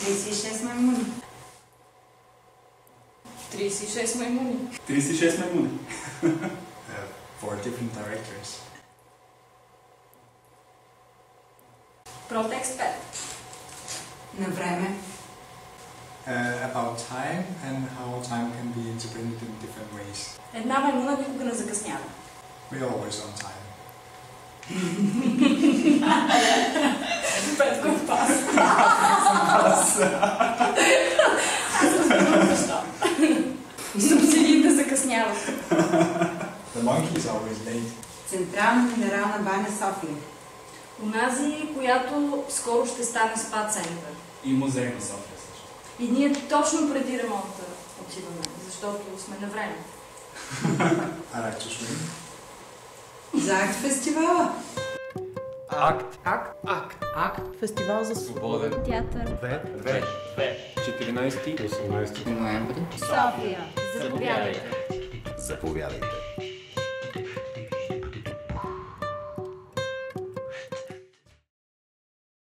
36 маймуни. 36 маймуни. 36 маймуни. 4 different directors. Протекст 5. На време. About time and how time can be interpreted in different ways. Една маймуна никога не закъснява. We're always on time. Петков пас. Субсидиите закъсняват. The monkey is always late. Централна минерална баня София. Унази, която скоро ще стане спа център. И музей на София също. И ние точно преди ремонта отиваме, защото сме на време. I like to swim. За акт фестивала. Акт. Фестивал за свободен Театър. 14-18 ноември. София. Заповядайте. Заповядайте.